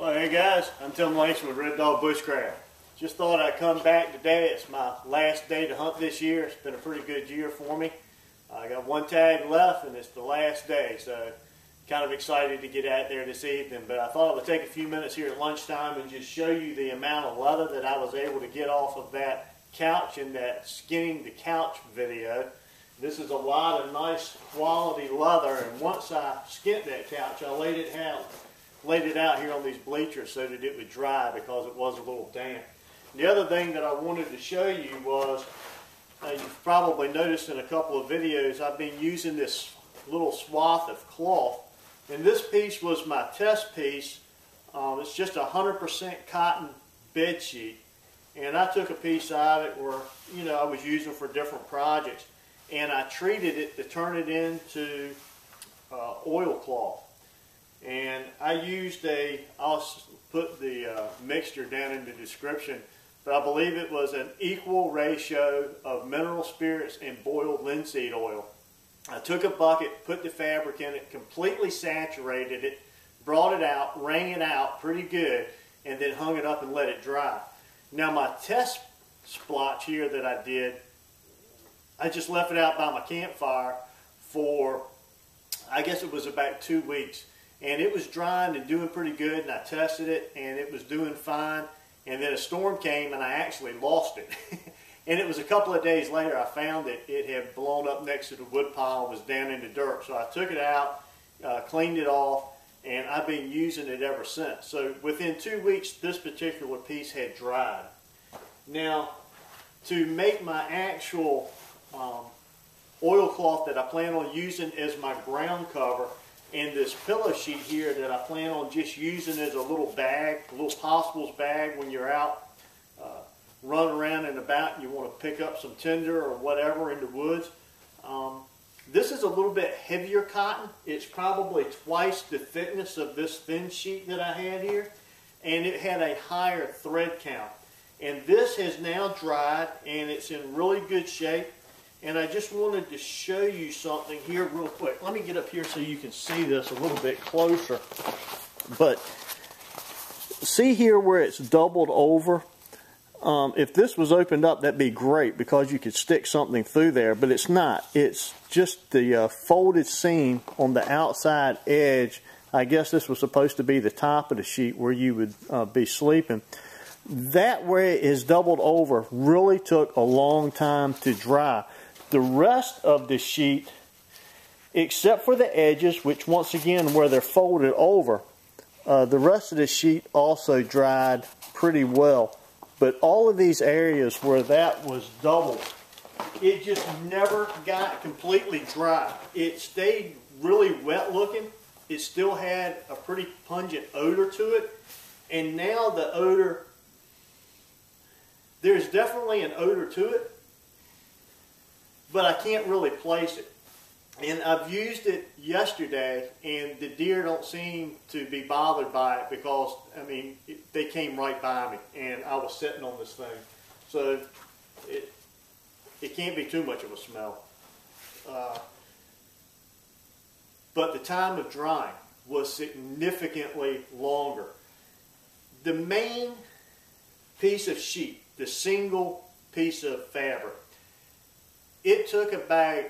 Well, hey guys, I'm Tim Langston with Red Dog Bushcraft. Just thought I'd come back today. It's my last day to hunt this year. It's been a pretty good year for me. I got one tag left and it's the last day, so kind of excited to get out there this evening. But I thought I would take a few minutes here at lunchtime and just show you the amount of leather that I was able to get off of that couch in that skinning the couch video. This is a lot of nice quality leather, and once I skinned that couch, I laid it out here on these bleachers so that it would dry because it was a little damp. The other thing that I wanted to show you was, you've probably noticed in a couple of videos, I've been using this little swath of cloth, and this piece was my test piece. It's just 100% cotton bed sheet, and I took a piece out of it where, you know, I was using for different projects, and I treated it to turn it into oilcloth. And I used I'll put the mixture down in the description, but I believe it was an equal ratio of mineral spirits and boiled linseed oil. I took a bucket, put the fabric in it, completely saturated it, brought it out, wrung it out pretty good, and then hung it up and let it dry. Now my test splotch here that I did, I just left it out by my campfire for, I guess it was about 2 weeks. And it was drying and doing pretty good, and I tested it and it was doing fine, and then a storm came and I actually lost it. And it was a couple of days later I found it. It had blown up next to the wood pile and was down in the dirt. So I took it out, cleaned it off, and I've been using it ever since. So within 2 weeks this particular piece had dried. Now to make my actual oilcloth that I plan on using as my ground cover, and this pillow sheet here that I plan on just using as a little bag, a little possibles bag when you're out running around and about and you want to pick up some tinder or whatever in the woods. This is a little bit heavier cotton. It's probably twice the thickness of this thin sheet that I had here, and it had a higher thread count. And this has now dried and it's in really good shape. And I just wanted to show you something here real quick. Let me get up here so you can see this a little bit closer. But see here where it's doubled over? If this was opened up, that'd be great because you could stick something through there, but it's not. It's just the folded seam on the outside edge. I guess this was supposed to be the top of the sheet where you would be sleeping. That where it is doubled over really took a long time to dry. The rest of the sheet, except for the edges, which once again where they're folded over, the rest of the sheet also dried pretty well. But all of these areas where that was doubled, it just never got completely dry. It stayed really wet looking. It still had a pretty pungent odor to it. And now the odor, there's definitely an odor to it, but I can't really place it. And I've used it yesterday, and the deer don't seem to be bothered by it because, I mean, they came right by me, and I was sitting on this thing. So it can't be too much of a smell. But the time of drying was significantly longer. The main piece of sheet, the single piece of fabric, it took about,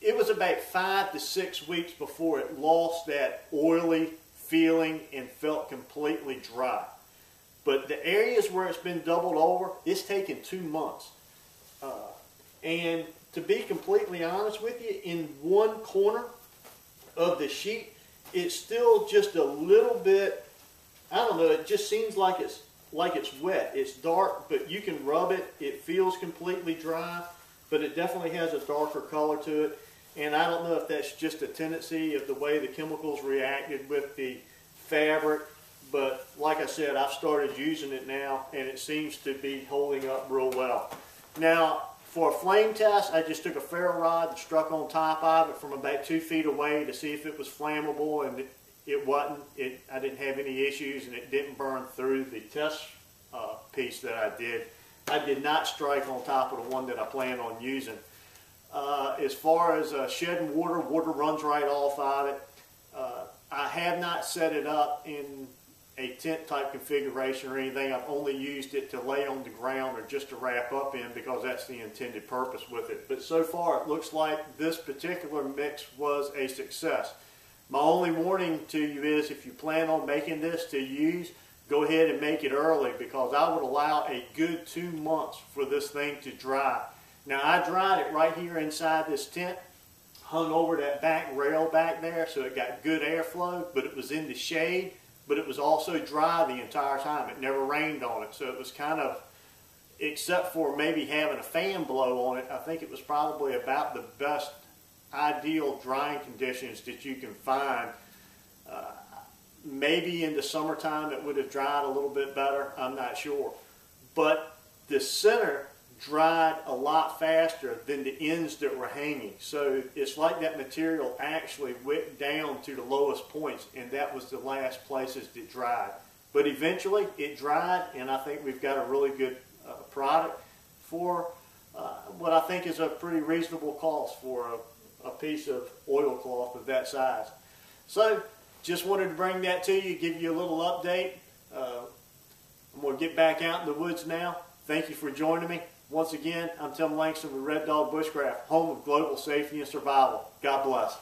it was about 5 to 6 weeks before it lost that oily feeling and felt completely dry. But the areas where it's been doubled over, it's taken 2 months. And to be completely honest with you, in one corner of the sheet, it's still just a little bit, I don't know, it just seems like it's wet. It's dark, but you can rub it. It feels completely dry, but it definitely has a darker color to it. And I don't know if that's just a tendency of the way the chemicals reacted with the fabric, but like I said, I've started using it now, and it seems to be holding up real well. Now, for a flame test, I just took a ferro rod and struck on top of it from about 2 feet away to see if it was flammable, and it wasn't. I didn't have any issues, and it didn't burn through the test piece that I did. I did not strike on top of the one that I plan on using. As far as shedding water, water runs right off of it. I have not set it up in a tent type configuration or anything. I've only used it to lay on the ground or just to wrap up in, because that's the intended purpose with it. But so far it looks like this particular mix was a success. My only warning to you is, if you plan on making this to use, go ahead and make it early, because I would allow a good 2 months for this thing to dry. Now, I dried it right here inside this tent, hung over that back rail back there, so it got good airflow, but it was in the shade, but it was also dry the entire time. It never rained on it, so it was kind of, except for maybe having a fan blow on it, I think it was probably about the best ideal drying conditions that you can find. Maybe in the summertime it would have dried a little bit better, I'm not sure. But the center dried a lot faster than the ends that were hanging. So it's like that material actually went down to the lowest points, and that was the last places that dried. But eventually it dried, and I think we've got a really good product for what I think is a pretty reasonable cost for a piece of oilcloth of that size. So just wanted to bring that to you, give you a little update. I'm going to get back out in the woods now. Thank you for joining me. Once again, I'm Tim Langston with Red Dog Bushcraft, home of global safety and survival. God bless.